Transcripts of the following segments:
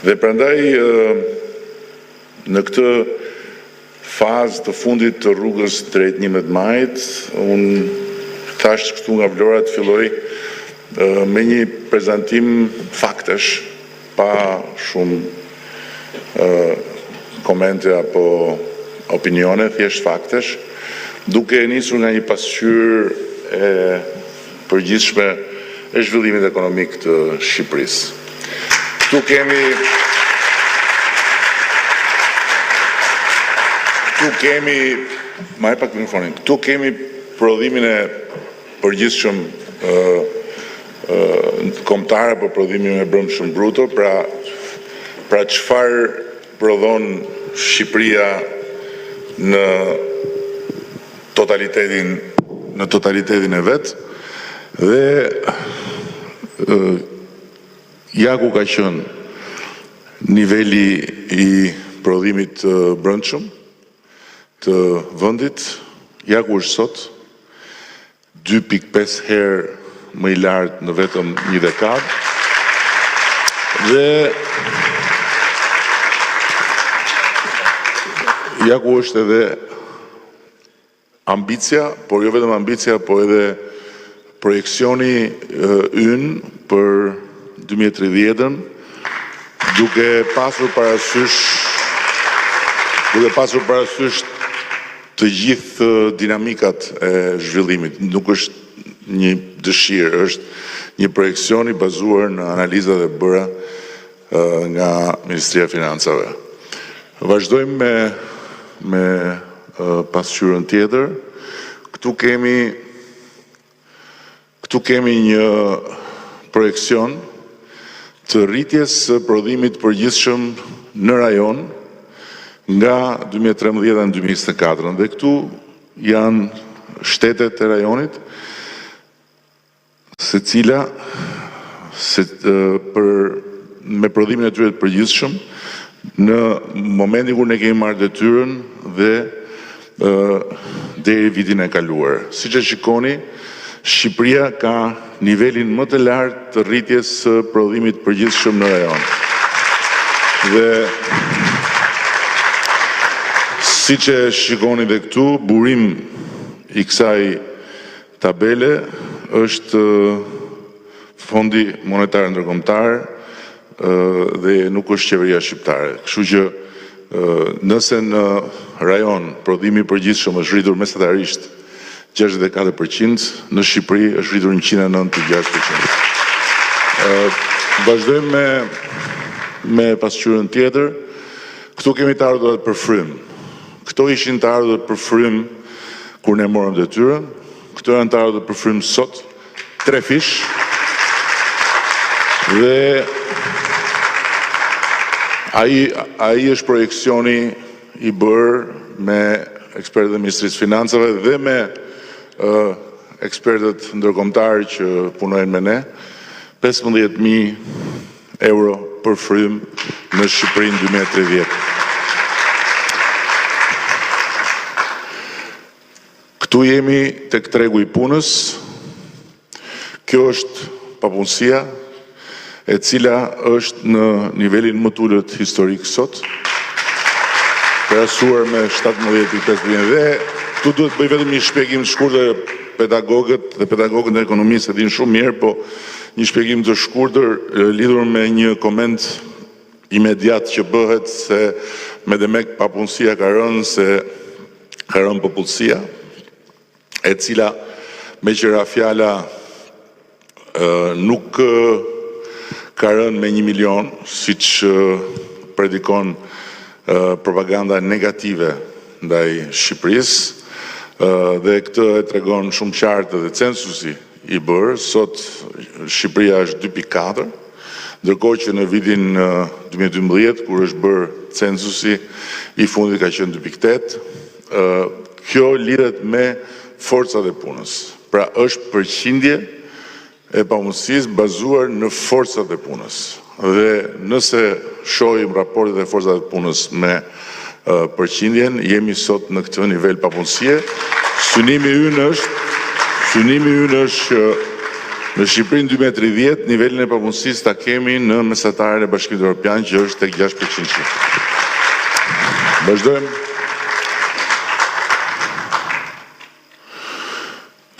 Dhe prandaj në këtë fazë të fundit të rrugës drejt 11 majit, unë thash këtu nga Vlora të filloj me një prezantim faktesh, pa shumë komente apo opinione, thjesht faktesh, duke nisur nga një pasqyrë e përgjithshme e zhvillimit ekonomik të Shqipërisë. Këtu kemi prodhimin e përgjithshëm kombëtar apo prodhimin e brendshëm bruto, pra çfarë prodhon Shqipëria në totalitetin e vet, dhe ja ku ka qenë niveli i prodhimit të brendshëm të vendit, ja ku është sot, 2.5 herë më i lartë në vetëm një dekadë, dhe ja ku është edhe ambicia, por jo vetëm ambicia, po edhe projekcioni ynë për 2030-ën, duke pasur parasysh të gjithë dinamikat e zhvillimit. Nuk është një dëshirë, është një projekcion i bazuar në analizat e bëra nga Ministria e Financave. Vazhdojmë me pasqyrën tjetër. Këtu kemi një projekcion të rritjes së prodhimit përgjithshëm në rajon nga 2013 në 2024, dhe këtu janë shtetet e rajonit, secila me prodhimin e tyre të përgjithshëm në momentin kur ne kemi marrë detyrën dhe deri vitin e kaluar. Siç e shikoni, Shqipëria ka nivelin më të lartë të rritjes së prodhimit përgjithshëm në rajon. Dhe siç e shikoni dhe këtu, burim i kësaj tabele është Fondi Monetar Ndërkombëtar dhe nuk është qeveria shqiptare. Kështu që nëse në rajon prodhimi i përgjithshëm është rritur mesatarisht 64%, në Shqipëri është rritur 109.6%. Vazhdojmë me pasqyrën tjetër. Këtu kemi të ardhurat për frym. Këto ishin të ardhurat për frym kur ne morëm detyrën. Këto janë të ardhurat për frym sot, 3 fish. Dhe ai është projekcioni i bërë me ekspertët e Ministrisë së Financave dhe me ekspertët ndërkombëtar që punojnë me ne, 15.000 euro për frym në Shqipërinë 2030. Këtu jemi tek tregu i punës. Kjo është papunësia, e cila është në nivelin më të ulët historik sot, krahasuar me 17.5%. Dhe këtu duhet bëj vetëm një shpjegim të shkurtër. Pedagogët dhe pedagogët e ekonomisë e dinë shumë mirë, po një shpjegim të shkurtër lidhur me një koment imediat që bëhet se me demek papunësia ka rënë, se ka rënë popullsia, e cila me qëra fjala nuk ka rënë me 1 milion, siç predikon propaganda negative ndaj Shqipërisë, dhe këtë e tregon shumë qartë dhe censusi i bërë. Sot Shqipëria është 2.4, ndërkohë që në vitin 2012, kur është bërë censusi, i fundit ka qenë 2.8. Kjo lidhet me forcat e punës. Pra është përqindje e pamundësisë bazuar në forcat e punës. Dhe nëse shohim raportet e forcave të punës me përqindjen, jemi sot në këtë nivel papunësie. Synimi ynë është Në Shqipërinë 2030, nivelin e papunësisë ta kemi në mesataren e Bashkimit Evropian që është tek 6%. Vazhdojmë.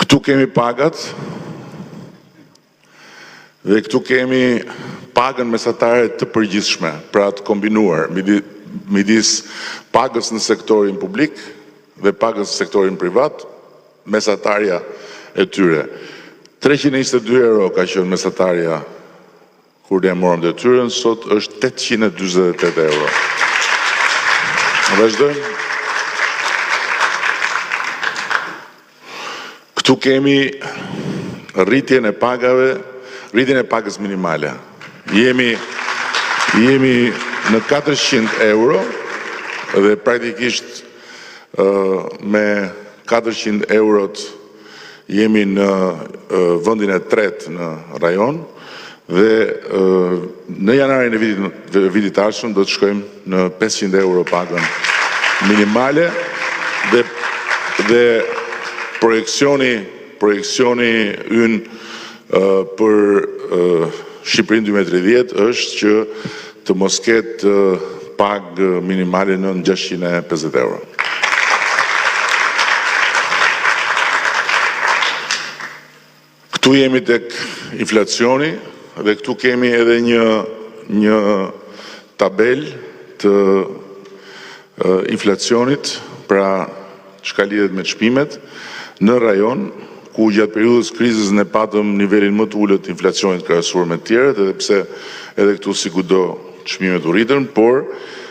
Këtu kemi pagat dhe këtu kemi pagën mesatare të përgjithshme, pra të kombinuar midis pagës në sektorin publik dhe pagës në sektorin privat, mesatarja e tyre. 322 euro ka qenë mesatarja kur ne morëm detyrën, sot është 848 euro. Vazhdojmë. Këtu kemi rritjen e pagës minimale. Jemi në 400 euro dhe praktikisht me 400 eurot jemi në vendin e tretë në rajon dhe në janarin e vitit ardhshëm do të shkojmë në 500 euro pagën minimale dhe projekcioni ynë për Shqipërinë 2030 është që të mos ketë pagë minimale në 650 euro. Këtu jemi tek inflacioni dhe këtu kemi edhe një tabel të inflacionit, pra çka lidhet me çmimet në rajon, ku gjatë periudhës krizës ne patëm nivelin më të ulët të inflacionit krahasuar me të tjerët, edhe pse edhe këtu si kudo çmimet u rritën, por